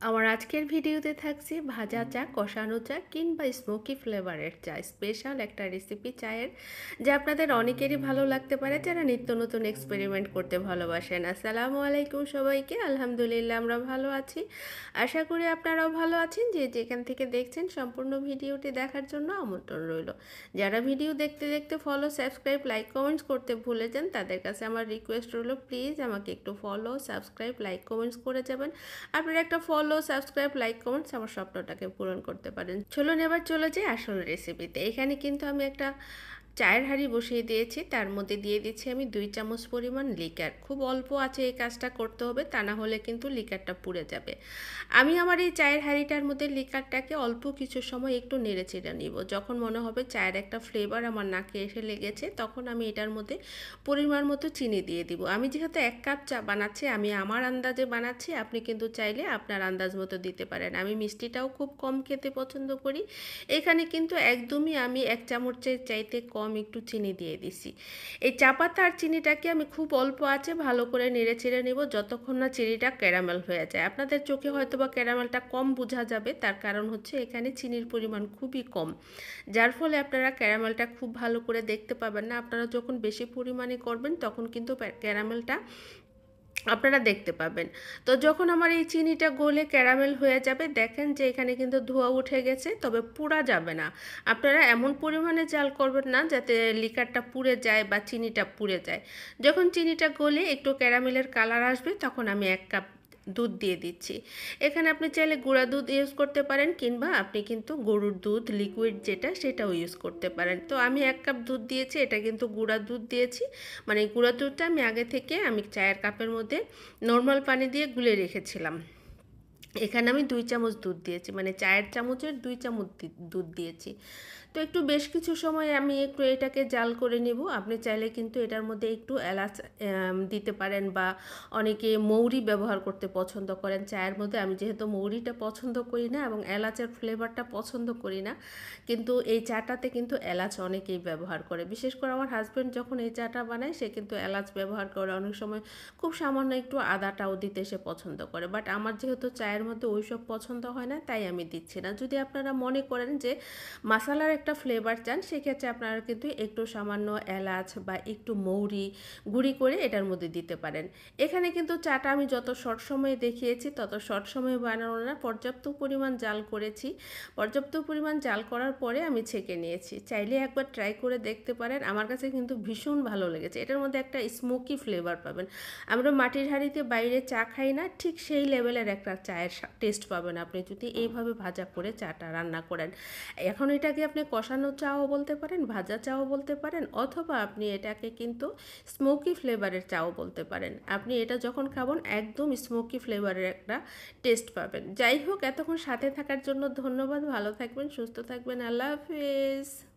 আমার আজকের ভিডিওতে থাকছে ভাজা চা, কষানো চা কিংবা স্মোকি ফ্লেভারের চা। স্পেশাল একটা রেসিপি চায়ের, যা আপনাদের অনেকেরই ভালো লাগতে পারে যারা নিত্য নতুন এক্সপেরিমেন্ট করতে ভালোবাসেন। আসসালামু আলাইকুম সবাইকে। আলহামদুলিল্লাহ আমরা ভালো আছি। আশা করি আপনারাও ভালো আছেন। যে যেখান থেকে দেখছেন সম্পূর্ণ ভিডিওটি দেখার জন্য আমন্ত্রণ রইল। যারা ভিডিও দেখতে দেখতে ফলো, সাবস্ক্রাইব, লাইক, কমেন্টস করতে ভুলে যান তাদের কাছে আমার রিকোয়েস্ট রইল, প্লিজ আমাকে একটু ফলো, সাবস্ক্রাইব, লাইক, কমেন্টস করে যাবেন। আপনারা একটা ফলো, সাবস্ক্রাইব, লাইক, কমেন্টস আমার স্বপ্নটাকে পূরণ করতে পারেন। চলুন এবার চলে যাই আসল রেসিপিতে। এখানে কিন্তু আমি একটা চায়ের হাঁড়ি বসিয়ে দিয়েছি, তার মধ্যে দিয়ে দিচ্ছি আমি 2 চামচ পরিমাণ লিকার। খুব অল্প আছে এই কাজটা করতে হবে, তা না হলে কিন্তু লিকারটা পুড়ে যাবে। আমি আমার এই চায়ের হাঁড়িটার মধ্যে লিকারটাকে অল্প কিছু সময় একটু নেড়ে চেড়ে নিব। যখন মনে হবে চায়ের একটা ফ্লেভার আমার নাকে এসে লেগেছে, তখন আমি এটার মধ্যে পরিমাণ মতো চিনি দিয়ে দিব। আমি যেহেতু 1 কাপ চা বানাচ্ছি, আমি আমার আন্দাজে বানাচ্ছি, আপনি কিন্তু চাইলে আপনার আন্দাজ মতো দিতে পারেন। আমি মিষ্টিটাও খুব কম খেতে পছন্দ করি। এখানে কিন্তু একদমই আমি 1 চামচের চাইতে কম একটু চিনি দিয়ে দিছি। এই চা পাতা আর চিনিটাকে আমি খুব অল্প আছে ভালো করে নেড়ে চেড়ে নেব, যতক্ষণ না চিনিটা ক্যারামেল হয়ে যায়। আপনাদের চোখে হয়তো বা ক্যারামেলটা কম বোঝা যাবে, তার কারণ হচ্ছে এখানে চিনির পরিমাণ খুবই কম, যার ফলে আপনারা ক্যারামেলটা খুব ভালো করে দেখতে পাবেন না। আপনারা যখন বেশি পরিমাণে করবেন তখন কিন্তু ক্যারামেলটা আপনারা দেখতে পাবেন। তো যখন আমার এই চিনিটা গলে ক্যারামেল হয়ে যাবে, দেখেন যে এখানে কিন্তু ধোঁয়া উঠে গেছে, তবে পোড়া যাবে না। আপনারা এমন পরিমাণে জাল করবেন না যাতে লিকারটা পুড়ে যায় বা চিনিটা পুড়ে যায়। যখন চিনিটা গলে একটু ক্যারামেলের কালার আসবে, তখন আমি 1 কাপ দুধ দিয়ে দিচ্ছি। এখানে আপনি চাইলে গুঁড়া দুধ ইউজ করতে পারেন, কিংবা আপনি কিন্তু গরুর দুধ লিকুইড যেটা, সেটাও ইউজ করতে পারেন। তো আমি 1 কাপ দুধ দিয়েছি, এটা কিন্তু গুঁড়া দুধ দিয়েছি। মানে গুঁড়া দুধটা আমি আগে থেকে আমি চায়ের কাপের মধ্যে নর্মাল পানি দিয়ে গুলে রেখেছিলাম। এখানে আমি 2 চামচ দুধ দিয়েছি, মানে চায়ের চামচের 2 চামচ দুধ দিয়েছি। তো একটু বেশ কিছু সময় আমি একটু এটাকে জাল করে নিব। আপনি চাইলে কিন্তু এটার মধ্যে একটু এলাচ দিতে পারেন, বা অনেকে মৌরি ব্যবহার করতে পছন্দ করেন চায়ের মধ্যে। আমি যেহেতু মৌরিটা পছন্দ করি না এবং এলাচের ফ্লেভারটা পছন্দ করি না, কিন্তু এই চাটাতে কিন্তু এলাচ অনেকেই ব্যবহার করে। বিশেষ করে আমার হাজব্যান্ড যখন এই চাটা বানায়, সে কিন্তু এলাচ ব্যবহার করে। অনেক সময় খুব সামান্য একটু আদাটাও দিতে সে পছন্দ করে, বাট আমার যেহেতু চায়ের মধ্যে ওইসব পছন্দ হয় না, তাই আমি দিচ্ছি না। যদি আপনারা মনে করেন যে মশালার একটা ফ্লেভার চান, সেক্ষেত্রে আপনারা কিন্তু একটু সামান্য এলাচ বা একটু মৌরি গুঁড়ি করে এটার মধ্যে দিতে পারেন। এখানে কিন্তু চাটা আমি যত শর্ট সময়ে দেখিয়েছি তত শর্ট সময়ে বানানো না, পর্যাপ্ত পরিমাণ জাল করেছি। পর্যাপ্ত পরিমাণ জাল করার পরে আমি ছেঁকে নিয়েছি। চাইলে একবার ট্রাই করে দেখতে পারেন। আমার কাছে কিন্তু ভীষণ ভালো লেগেছে। এটার মধ্যে একটা স্মোকি ফ্লেভার পাবেন। আমরা মাটির হাঁড়িতে বাইরে চা খাই না, ঠিক সেই লেভেলের একটা চায়ের টেস্ট পাবেন আপনি যদি এইভাবে ভাজা করে চাটা রান্না করেন। এখন এটাকে আপনি কষানো চাও বলতে পারেন, ভাজা চাও বলতে পারেন, অথবা আপনি এটাকে কিন্তু স্মোকি ফ্লেভারের চাও বলতে পারেন। আপনি এটা যখন খাবেন একদম স্মোকি ফ্লেভারের একটা টেস্ট পাবেন। যাই হোক, এতক্ষণ সাথে থাকার জন্য ধন্যবাদ। ভালো থাকবেন, সুস্থ থাকবেন। আল্লাহ হাফেজ।